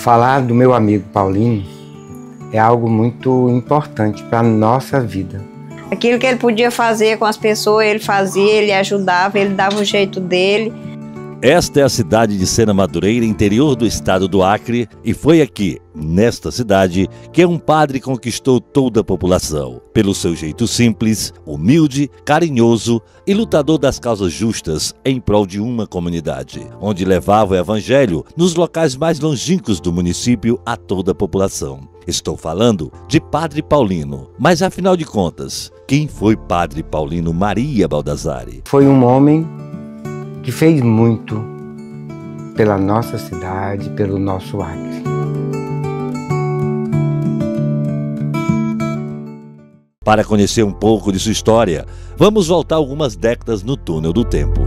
Falar do meu amigo Paulino é algo muito importante para a nossa vida. Aquilo que ele podia fazer com as pessoas, ele fazia, ele ajudava, ele dava o jeito dele. Esta é a cidade de Sena Madureira, interior do estado do Acre, e foi aqui, nesta cidade, que um padre conquistou toda a população, pelo seu jeito simples, humilde, carinhoso e lutador das causas justas em prol de uma comunidade, onde levava o evangelho nos locais mais longínquos do município a toda a população. Estou falando de Padre Paulino, mas afinal de contas, quem foi Padre Paulino Maria Baldassari? Foi um homem que fez muito pela nossa cidade, pelo nosso Acre. Para conhecer um pouco de sua história, vamos voltar algumas décadas no túnel do tempo.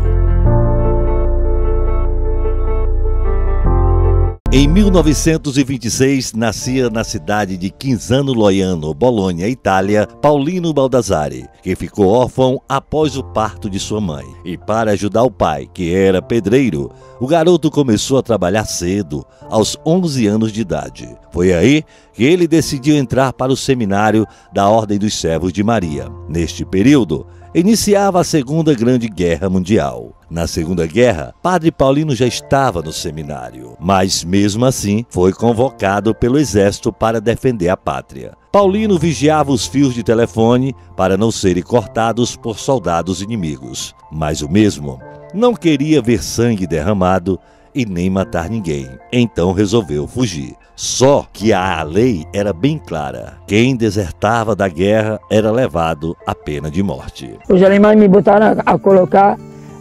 Em 1926, nascia na cidade de Cinzano Loiano, Bolonha, Itália, Paulino Baldassari, que ficou órfão após o parto de sua mãe. E para ajudar o pai, que era pedreiro, o garoto começou a trabalhar cedo, aos 11 anos de idade. Foi aí que ele decidiu entrar para o seminário da Ordem dos Servos de Maria. Neste período, iniciava a Segunda Grande Guerra Mundial. Na Segunda Guerra, Padre Paulino já estava no seminário, mas mesmo assim foi convocado pelo exército para defender a pátria. Paulino vigiava os fios de telefone para não serem cortados por soldados inimigos, mas o mesmo não queria ver sangue derramado e nem matar ninguém, então resolveu fugir. Só que a lei era bem clara: quem desertava da guerra era levado à pena de morte. Os alemães me botaram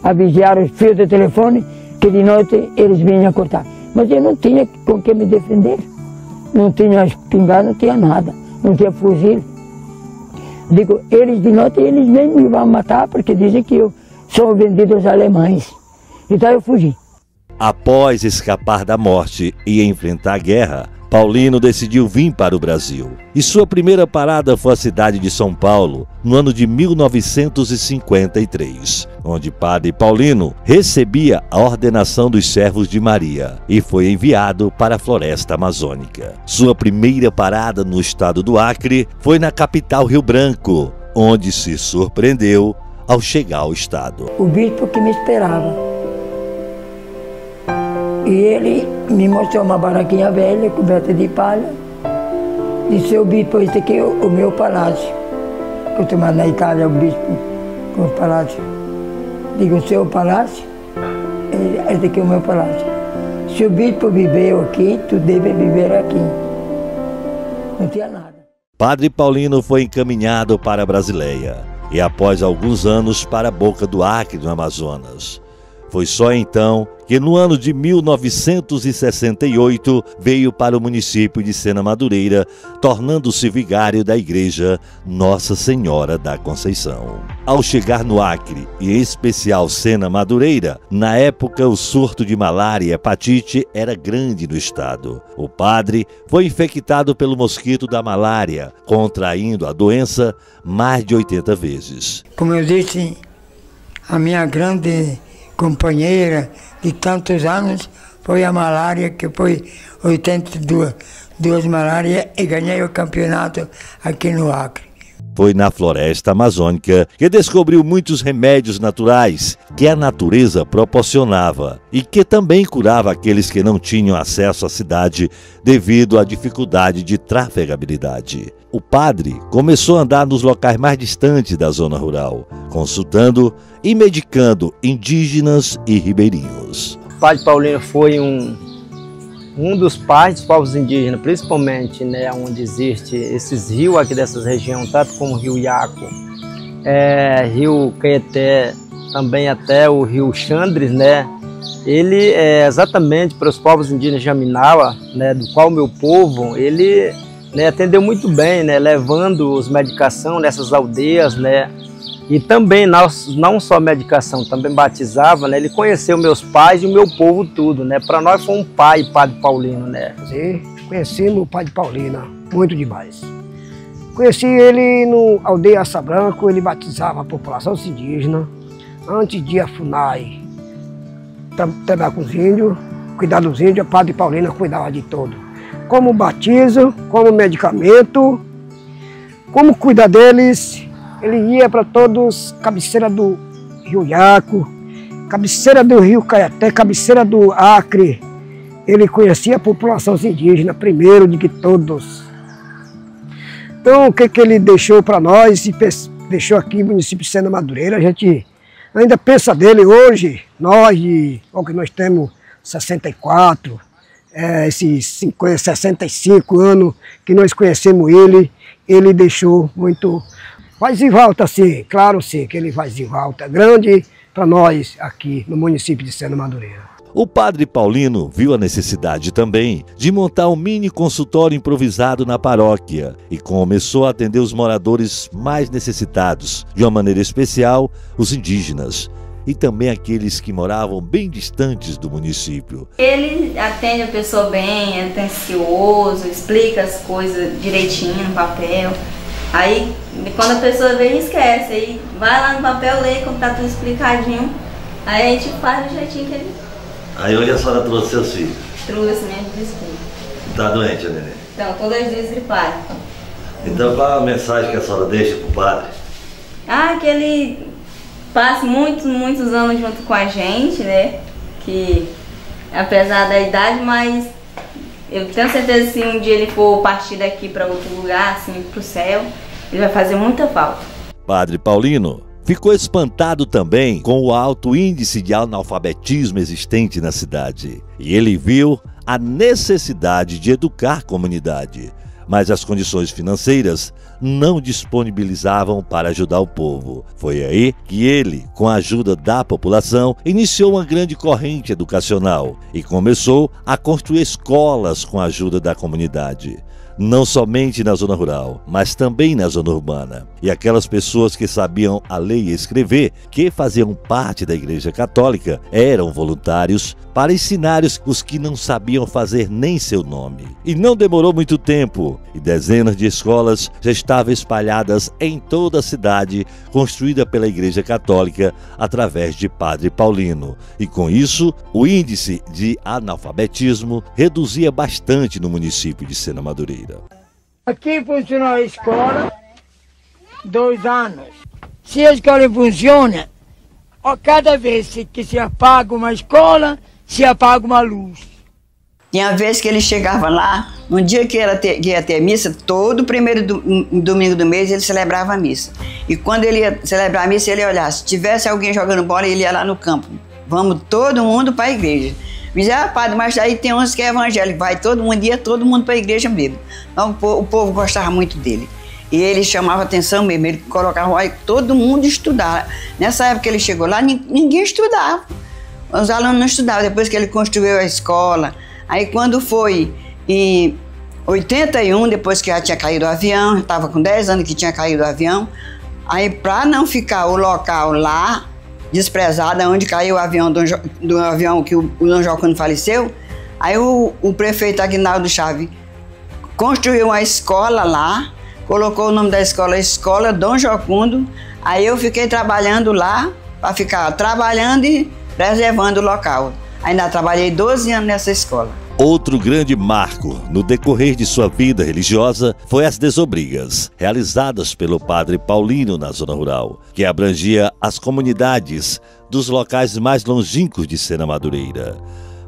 a vigiar os fios de telefone, que de noite eles vinham cortar. Mas eu não tinha com que me defender. Não tinha espingarda, não tinha nada, não tinha fuzil. Digo, eles de noite eles nem me vão matar, porque dizem que eu sou vendido aos alemães. Então eu fugi. Após escapar da morte e enfrentar a guerra, Paulino decidiu vir para o Brasil. E sua primeira parada foi a cidade de São Paulo, no ano de 1953, onde Padre Paulino recebia a ordenação dos Servos de Maria e foi enviado para a Floresta Amazônica. Sua primeira parada no estado do Acre foi na capital Rio Branco, onde se surpreendeu ao chegar ao estado. O bispo que me esperava. E ele me mostrou uma baraquinha velha, coberta de palha. Disse: o bispo, esse aqui é o meu palácio. Acostumado na Itália, o bispo com o palácio. Digo: o seu palácio? Esse aqui é o meu palácio. Se o bispo viveu aqui, tu deve viver aqui. Não tinha nada. Padre Paulino foi encaminhado para Brasileia e após alguns anos para a Boca do Acre, no Amazonas. Foi só então que no ano de 1968 veio para o município de Sena Madureira, tornando-se vigário da igreja Nossa Senhora da Conceição. Ao chegar no Acre, e em especial Sena Madureira, na época o surto de malária e hepatite era grande no estado. O padre foi infectado pelo mosquito da malária, contraindo a doença mais de 80 vezes. Como eu disse, a minha grande companheira de tantos anos foi a malária, que foi 82 malárias, e ganhei o campeonato aqui no Acre. Foi na Floresta Amazônica que descobriu muitos remédios naturais que a natureza proporcionava e que também curava aqueles que não tinham acesso à cidade devido à dificuldade de trafegabilidade. O padre começou a andar nos locais mais distantes da zona rural, consultando e medicando indígenas e ribeirinhos. O Padre Paulino foi um dos pais dos povos indígenas, principalmente, né, onde existe esses rios aqui dessas regiões, tanto como o Rio Iaco, Rio Caeté, também até o Rio Xandres, né? Ele é exatamente para os povos indígenas de Jaminawa, né, do qual o meu povo, ele, né, atendeu muito bem, né, levando os medicação nessas aldeias, né, e também não só medicação, também batizava, né, ele conheceu meus pais e o meu povo tudo, né, para nós foi um pai, Padre Paulino, né. Sim, conhecemos o Padre Paulino, muito demais. Conheci ele no aldeia Aça Branco, ele batizava a população indígena, antes de a FUNAI trabalhar com os índios, cuidar dos índios, o Padre Paulino cuidava de todo. como batizo, como medicamento, como cuidar deles. Ele ia para todos, cabeceira do Rio Iaco, cabeceira do Rio Caeté, cabeceira do Acre. Ele conhecia a população indígena primeiro de que todos. Então, o que ele deixou para nós, e deixou aqui no município de Sena Madureira, a gente ainda pensa dele hoje, que nós temos 64, esses 65 anos que nós conhecemos ele deixou muito. Faz em volta, sim, claro sim, que ele faz em volta grande para nós aqui no município de Sena Madureira. O padre Paulino viu a necessidade também de montar um mini consultório improvisado na paróquia e começou a atender os moradores mais necessitados, de uma maneira especial, os indígenas e também aqueles que moravam bem distantes do município. Ele atende a pessoa bem, é atencioso, explica as coisas direitinho no papel. Aí, quando a pessoa vem, esquece. Aí vai lá no papel, lê como tá tudo explicadinho. Aí a gente faz do jeitinho que ele... Aí hoje a senhora trouxe seus filhos? Trouxe mesmo, desculpa. Tá doente, neném? Então, todos os dias gripados. Então qual a mensagem que a senhora deixa pro padre? Que ele passe muitos anos junto com a gente, né? Que apesar da idade, mas eu tenho certeza que se um dia ele for partir daqui para outro lugar, assim, pro céu, ele vai fazer muita falta. Padre Paulino ficou espantado também com o alto índice de analfabetismo existente na cidade. E ele viu a necessidade de educar a comunidade, mas as condições financeiras não disponibilizavam para ajudar o povo. Foi aí que ele, com a ajuda da população, iniciou uma grande corrente educacional e começou a construir escolas com a ajuda da comunidade. Não somente na zona rural, mas também na zona urbana. E aquelas pessoas que sabiam a ler e escrever, que faziam parte da Igreja Católica, eram voluntários para ensinar os que não sabiam fazer nem seu nome. E não demorou muito tempo, e dezenas de escolas já estavam espalhadas em toda a cidade, construída pela Igreja Católica através de Padre Paulino. E com isso, o índice de analfabetismo reduzia bastante no município de Sena Madureira. Aqui funcionou a escola 2 anos. Se a escola funciona, cada vez que se apaga uma escola, se apaga uma luz. Tinha vez que ele chegava lá, no dia que ia ter missa, todo primeiro domingo do mês ele celebrava a missa. E quando ele ia celebrar a missa, ele ia olhar, se tivesse alguém jogando bola, ele ia lá no campo. Vamos todo mundo para a igreja. Mas, padre, mas aí tem uns que é evangélico, vai todo mundo, ia todo mundo para a igreja mesmo. Então o povo gostava muito dele. E ele chamava atenção mesmo, ele colocava todo mundo estudar. Nessa época que ele chegou lá, ninguém estudava. Os alunos não estudavam, depois que ele construiu a escola. Aí quando foi em 81, depois que já tinha caído o avião, estava com 10 anos que tinha caído o avião, aí para não ficar o local lá, desprezado, onde caiu o avião do avião que o Dom Joacundo faleceu, aí o prefeito Aguinaldo Chaves construiu uma escola lá, colocou o nome da escola, Escola Dom Joacundo. Aí eu fiquei trabalhando lá, para ficar trabalhando e preservando o local. Ainda trabalhei 12 anos nessa escola. Outro grande marco no decorrer de sua vida religiosa foi as desobrigas, realizadas pelo Padre Paulino na zona rural, que abrangia as comunidades dos locais mais longínquos de Sena Madureira.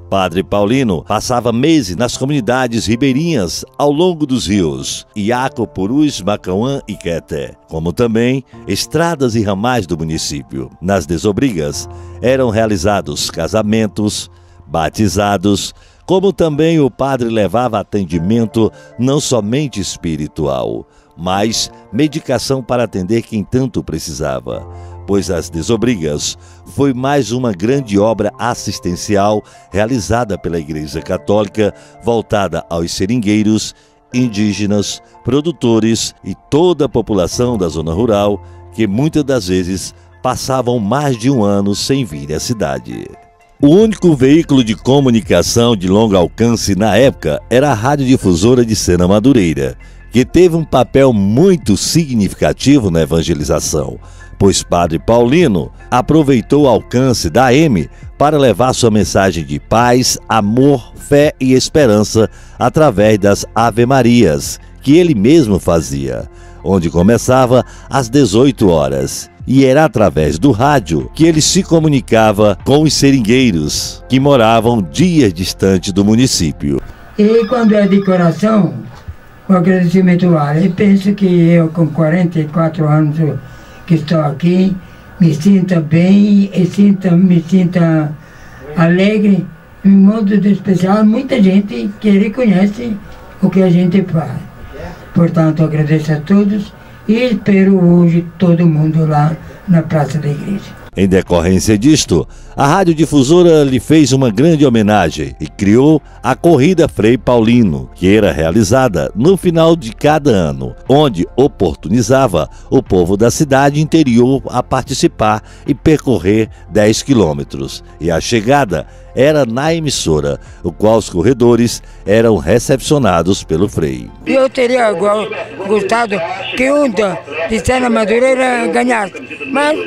Padre Paulino passava meses nas comunidades ribeirinhas ao longo dos rios Iaco, Purus, Macauã e Queté, como também estradas e ramais do município. Nas desobrigas eram realizados casamentos, batizados, como também o padre levava atendimento não somente espiritual, mas medicação para atender quem tanto precisava, pois as desobrigas foi mais uma grande obra assistencial realizada pela Igreja Católica, voltada aos seringueiros, indígenas, produtores e toda a população da zona rural, que muitas das vezes passavam mais de um ano sem vir à cidade. O único veículo de comunicação de longo alcance na época era a radiodifusora de Sena Madureira, que teve um papel muito significativo na evangelização, pois Padre Paulino aproveitou o alcance da AM para levar sua mensagem de paz, amor, fé e esperança através das Ave-Marias, que ele mesmo fazia, onde começava às 18 horas. E era através do rádio que ele se comunicava com os seringueiros, que moravam dias distante do município. E quando é de coração, o agradecimento vale. Eu penso que eu, com 44 anos que estou aqui, me sinta bem e me sinta alegre, em modo de especial, muita gente que reconhece o que a gente faz. Portanto, agradeço a todos e espero hoje todo mundo lá na Praça da Igreja. Em decorrência disto, a radiodifusora lhe fez uma grande homenagem e criou a Corrida Frei Paulino, que era realizada no final de cada ano, onde oportunizava o povo da cidade interior a participar e percorrer 10 quilômetros. E a chegada era na emissora, o qual os corredores eram recepcionados pelo Frei. Eu teria gostado que um de Sena Madureira ganhasse, mas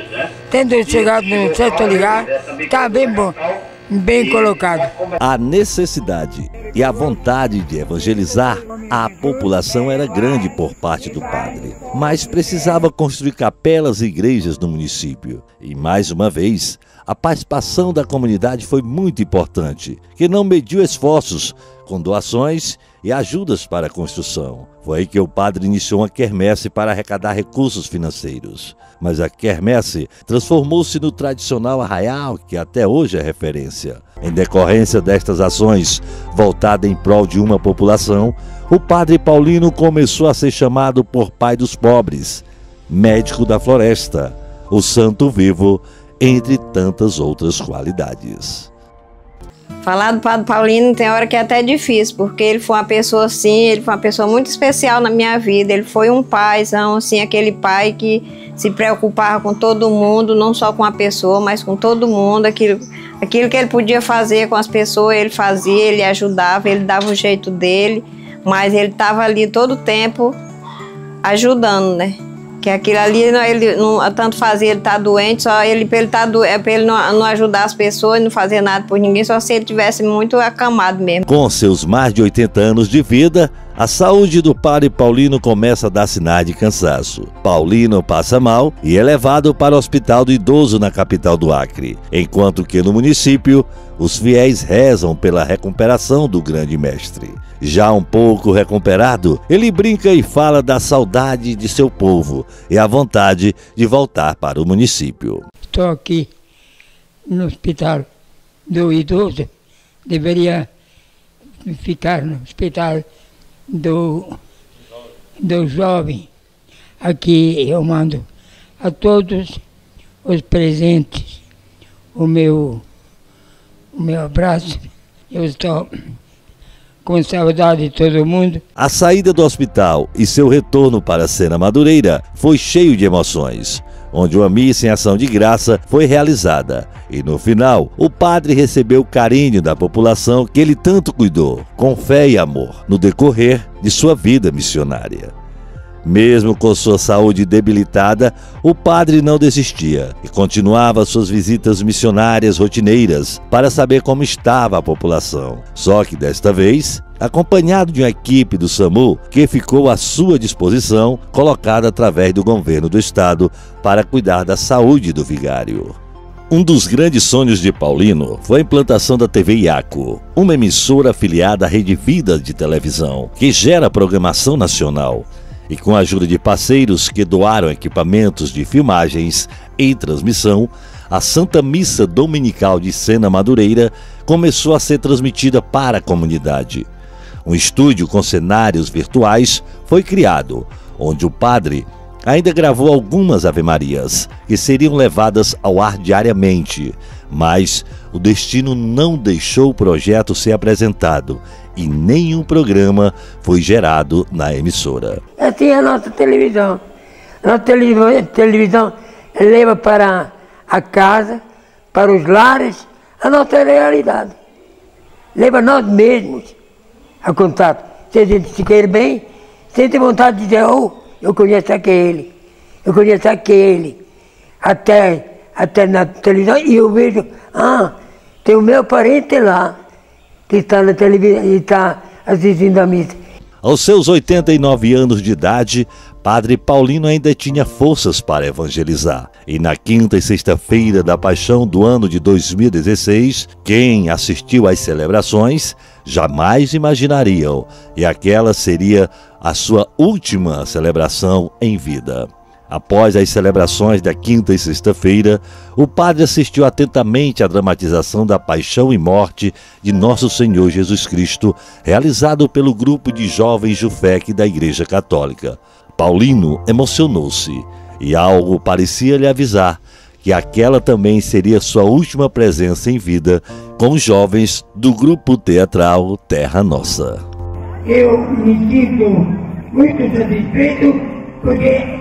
tendo chegado no certo lugar, está bem bom, bem colocado. A necessidade e a vontade de evangelizar a população era grande por parte do padre, mas precisava construir capelas e igrejas no município. E mais uma vez, a participação da comunidade foi muito importante, que não mediu esforços com doações e ajudas para a construção. Foi aí que o padre iniciou uma quermesse para arrecadar recursos financeiros. Mas a quermesse transformou-se no tradicional arraial, que até hoje é referência. Em decorrência destas ações, voltada em prol de uma população, o padre Paulino começou a ser chamado por pai dos pobres, médico da floresta, o santo vivo, entre tantas outras qualidades. Falar do Padre Paulino tem hora que é até difícil, porque ele foi uma pessoa assim, ele foi uma pessoa muito especial na minha vida. Ele foi um paizão, assim, aquele pai que se preocupava com todo mundo, não só com a pessoa, mas com todo mundo. Aquilo que ele podia fazer com as pessoas, ele fazia, ele ajudava, ele dava o jeito dele, mas ele estava ali todo o tempo ajudando, né? Que aquilo ali, ele não tanto fazia ele estar doente, só ele não ajudar as pessoas, não fazer nada por ninguém, só se ele tivesse muito acamado mesmo. Com seus mais de 80 anos de vida, a saúde do padre Paulino começa a dar sinais de cansaço. Paulino passa mal e é levado para o Hospital do Idoso na capital do Acre, enquanto que no município, os fiéis rezam pela recuperação do grande mestre. Já um pouco recuperado, ele brinca e fala da saudade de seu povo e a vontade de voltar para o município. Estou aqui no Hospital do Idoso, deveria ficar no Hospital do Jovem. Aqui eu mando a todos os presentes o meu abraço. Eu estou com saudade de todo mundo. A saída do hospital e seu retorno para Sena Madureira foi cheio de emoções, onde uma missa em ação de graça foi realizada. E no final, o padre recebeu o carinho da população que ele tanto cuidou, com fé e amor, no decorrer de sua vida missionária. Mesmo com sua saúde debilitada, o padre não desistia e continuava suas visitas missionárias rotineiras para saber como estava a população. Só que desta vez, acompanhado de uma equipe do SAMU que ficou à sua disposição, colocada através do governo do estado para cuidar da saúde do vigário. Um dos grandes sonhos de Paulino foi a implantação da TV Iaco, uma emissora afiliada à Rede Vida de televisão, que gera programação nacional. E com a ajuda de parceiros que doaram equipamentos de filmagens e transmissão, a Santa Missa Dominical de Sena Madureira começou a ser transmitida para a comunidade. Um estúdio com cenários virtuais foi criado, onde o padre ainda gravou algumas Ave-Marias, que seriam levadas ao ar diariamente, mas o destino não deixou o projeto ser apresentado e nenhum programa foi gerado na emissora. Assim é a nossa televisão. A nossa televisão leva para a casa, para os lares, a nossa realidade. Leva nós mesmos a contato. Se a gente se quer bem, sente vontade de dizer, oh, eu conheço aquele, eu conheço aquele. Até na televisão, e eu vejo, Tem o meu parente lá, que está na televisão e está assistindo a missa. Aos seus 89 anos de idade, Padre Paulino ainda tinha forças para evangelizar. E na quinta e sexta-feira da Paixão do ano de 2016, quem assistiu às celebrações jamais imaginariam que aquela seria a sua última celebração em vida. Após as celebrações da quinta e sexta-feira, o padre assistiu atentamente à dramatização da paixão e morte de Nosso Senhor Jesus Cristo, realizado pelo grupo de jovens Jufec da Igreja Católica. Paulino emocionou-se e algo parecia lhe avisar que aquela também seria sua última presença em vida com os jovens do grupo teatral Terra Nossa. Eu me sinto muito satisfeito porque,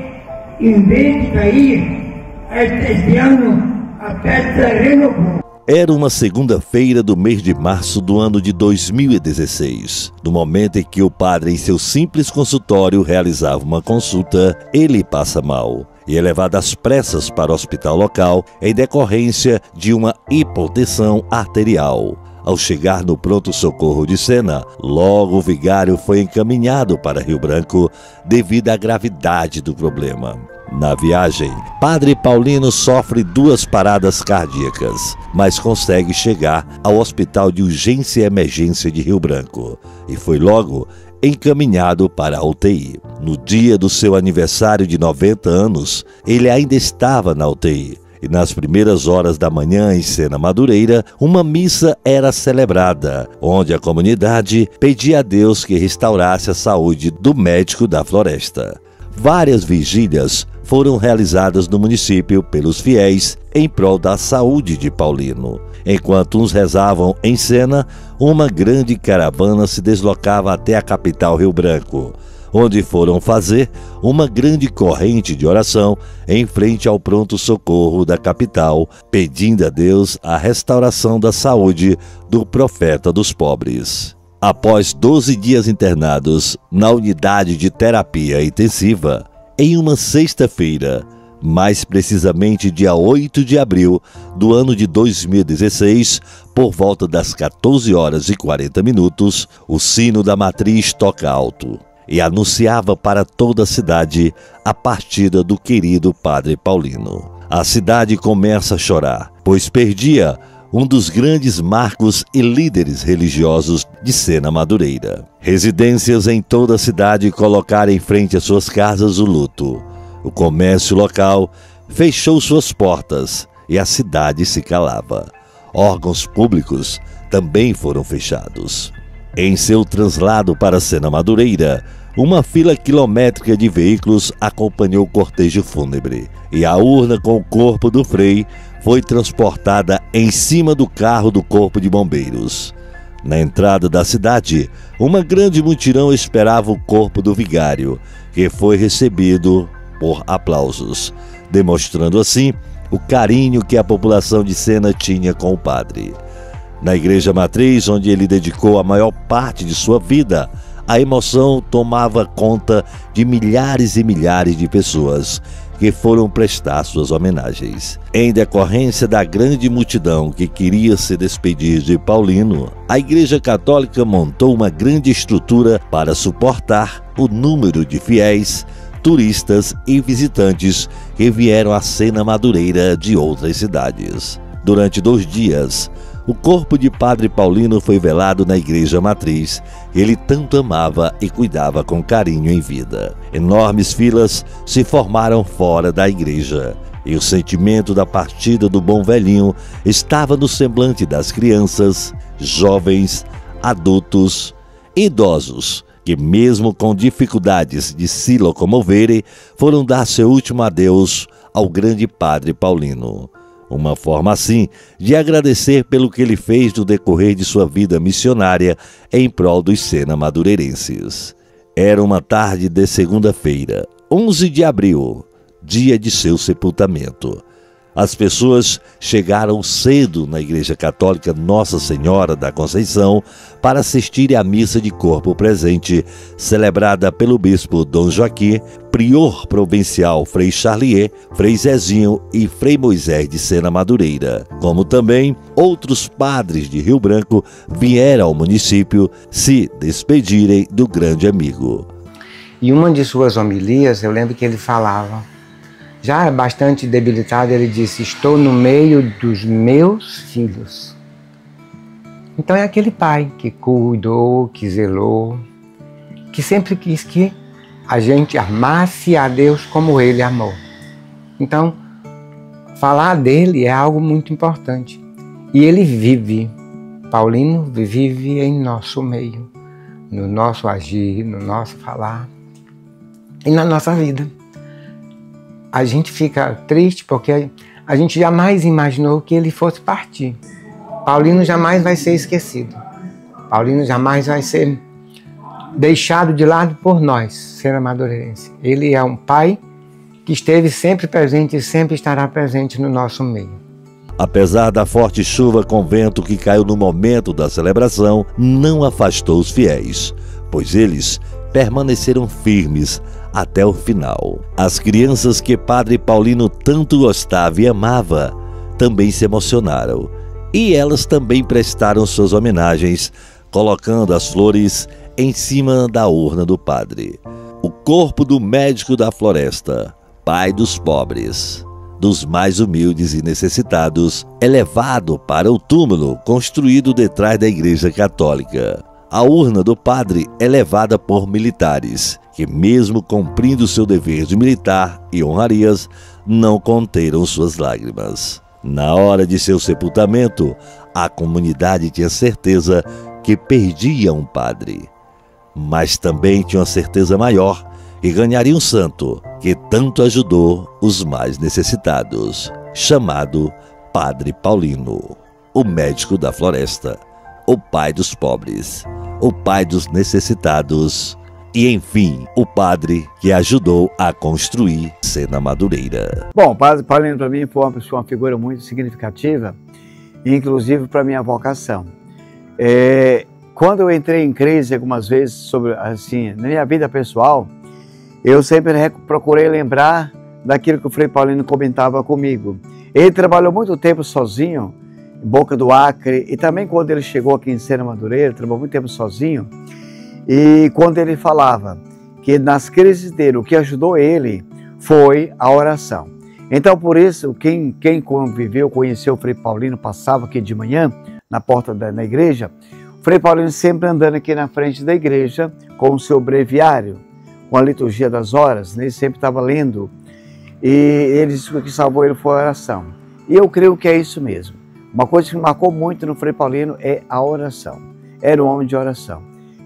em vez de sair, este ano a festa renovou. Era uma segunda-feira do mês de março do ano de 2016. No momento em que o padre, em seu simples consultório, realizava uma consulta, ele passa mal e é levado às pressas para o hospital local em decorrência de uma hipotensão arterial. Ao chegar no pronto-socorro de Sena, logo o vigário foi encaminhado para Rio Branco devido à gravidade do problema. Na viagem, Padre Paulino sofre 2 paradas cardíacas, mas consegue chegar ao Hospital de Urgência e Emergência de Rio Branco e foi logo encaminhado para a UTI. No dia do seu aniversário de 90 anos, ele ainda estava na UTI. E nas primeiras horas da manhã, em Sena Madureira, uma missa era celebrada, onde a comunidade pedia a Deus que restaurasse a saúde do médico da floresta. Várias vigílias foram realizadas no município pelos fiéis em prol da saúde de Paulino. Enquanto uns rezavam em Sena, uma grande caravana se deslocava até a capital Rio Branco, onde foram fazer uma grande corrente de oração em frente ao pronto-socorro da capital, pedindo a Deus a restauração da saúde do profeta dos pobres. Após 12 dias internados na unidade de terapia intensiva, em uma sexta-feira, mais precisamente dia 8 de abril do ano de 2016, por volta das 14h40, o sino da matriz toca alto e anunciava para toda a cidade a partida do querido Padre Paulino. A cidade começa a chorar, pois perdia um dos grandes marcos e líderes religiosos de Sena Madureira. Residências em toda a cidade colocaram em frente às suas casas o luto. O comércio local fechou suas portas e a cidade se calava. Órgãos públicos também foram fechados. Em seu translado para Sena Madureira, uma fila quilométrica de veículos acompanhou o cortejo fúnebre e a urna com o corpo do Frei foi transportada em cima do carro do Corpo de Bombeiros. Na entrada da cidade, uma grande multidão esperava o corpo do vigário, que foi recebido por aplausos, demonstrando assim o carinho que a população de Sena tinha com o padre. Na igreja matriz, onde ele dedicou a maior parte de sua vida, a emoção tomava conta de milhares e milhares de pessoas que foram prestar suas homenagens. Em decorrência da grande multidão que queria se despedir de Paulino, a Igreja Católica montou uma grande estrutura para suportar o número de fiéis, turistas e visitantes que vieram a Sena Madureira de outras cidades. Durante 2 dias, o corpo de Padre Paulino foi velado na igreja matriz, que ele tanto amava e cuidava com carinho em vida. Enormes filas se formaram fora da igreja, e o sentimento da partida do bom velhinho estava no semblante das crianças, jovens, adultos e idosos, que mesmo com dificuldades de se locomoverem, foram dar seu último adeus ao grande Padre Paulino. Uma forma, assim, de agradecer pelo que ele fez no decorrer de sua vida missionária em prol dos Sena madureirenses. Era uma tarde de segunda-feira, 11 de abril, dia de seu sepultamento. As pessoas chegaram cedo na Igreja Católica Nossa Senhora da Conceição para assistir à missa de corpo presente, celebrada pelo bispo Dom Joaquim, prior provincial Frei Charlier, Frei Zezinho e Frei Moisés de Sena Madureira. Como também outros padres de Rio Branco vieram ao município se despedirem do grande amigo. E uma de suas homilias, eu lembro que ele falava, já bastante debilitado, ele disse: estou no meio dos meus filhos. Então é aquele pai que cuidou, que zelou, que sempre quis que a gente amasse a Deus como ele amou. Então, falar dele é algo muito importante. E ele vive, Paulino vive em nosso meio, no nosso agir, no nosso falar e na nossa vida. A gente fica triste porque a gente jamais imaginou que ele fosse partir. Paulino jamais vai ser esquecido. Paulino jamais vai ser deixado de lado por nós, Sena Madureirense. Ele é um pai que esteve sempre presente e sempre estará presente no nosso meio. Apesar da forte chuva com vento que caiu no momento da celebração, não afastou os fiéis, pois eles permaneceram firmes até o final. As crianças que Padre Paulino tanto gostava e amava também se emocionaram, e elas também prestaram suas homenagens, colocando as flores em cima da urna do padre. O corpo do médico da floresta, pai dos pobres, dos mais humildes e necessitados, é levado para o túmulo construído detrás da Igreja Católica. A urna do padre é levada por militares, que mesmo cumprindo seu dever de militar e honrarias, não conteram suas lágrimas. Na hora de seu sepultamento, a comunidade tinha certeza que perdia um padre, mas também tinha uma certeza maior que ganharia um santo que tanto ajudou os mais necessitados, chamado Padre Paulino, o médico da floresta, o pai dos pobres, o pai dos necessitados e, enfim, o padre que ajudou a construir Sena Madureira. Bom, o Padre Paulino para mim foi uma figura muito significativa, inclusive para minha vocação. Quando eu entrei em crise algumas vezes sobre, assim, na minha vida pessoal, eu sempre procurei lembrar daquilo que o Frei Paulino comentava comigo. Ele trabalhou muito tempo sozinho, em Boca do Acre, e também quando ele chegou aqui em Sena Madureira, trabalhou muito tempo sozinho, e quando ele falava que nas crises dele, o que ajudou ele foi a oração. Então, por isso, quem conviveu, conheceu o Frei Paulino, passava aqui de manhã, na porta da igreja, o Frei Paulino sempre andando aqui na frente da igreja, com o seu breviário, com a liturgia das horas, né? Ele sempre estava lendo, e ele disse que o que salvou ele foi a oração. E eu creio que é isso mesmo. Uma coisa que me marcou muito no Frei Paulino é a oração. Era um homem de oração.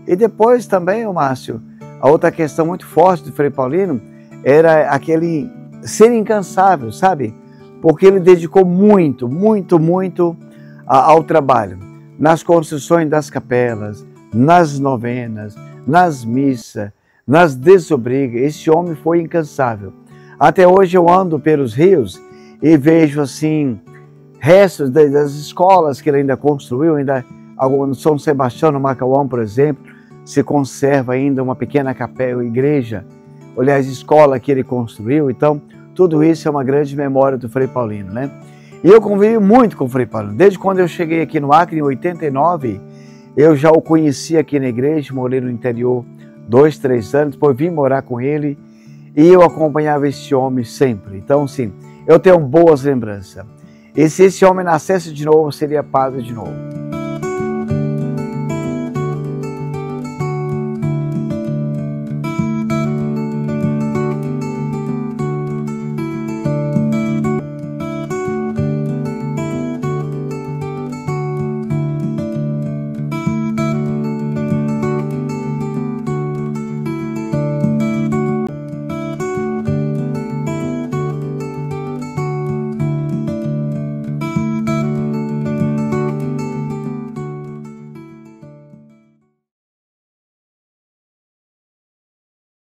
E depois também, Márcio, a outra questão muito forte do Frei Paulino era aquele ser incansável, sabe? Porque ele dedicou muito ao trabalho. Nas construções das capelas, nas novenas, nas missas, nas desobrigas. Esse homem foi incansável. Até hoje eu ando pelos rios e vejo assim restos das escolas que ele ainda construiu, ainda no São Sebastião, no Macauã, por exemplo, se conserva ainda uma pequena capela, igreja, aliás, escola que ele construiu. Então, tudo isso é uma grande memória do Frei Paulino, né? E eu convivi muito com o Frei Paulino. Desde quando eu cheguei aqui no Acre, em 89, eu já o conheci aqui na igreja, morei no interior 2, 3 anos, depois vim morar com ele e eu acompanhava esse homem sempre. Então, sim, eu tenho boas lembranças. E se esse homem nascesse de novo, seria padre de novo.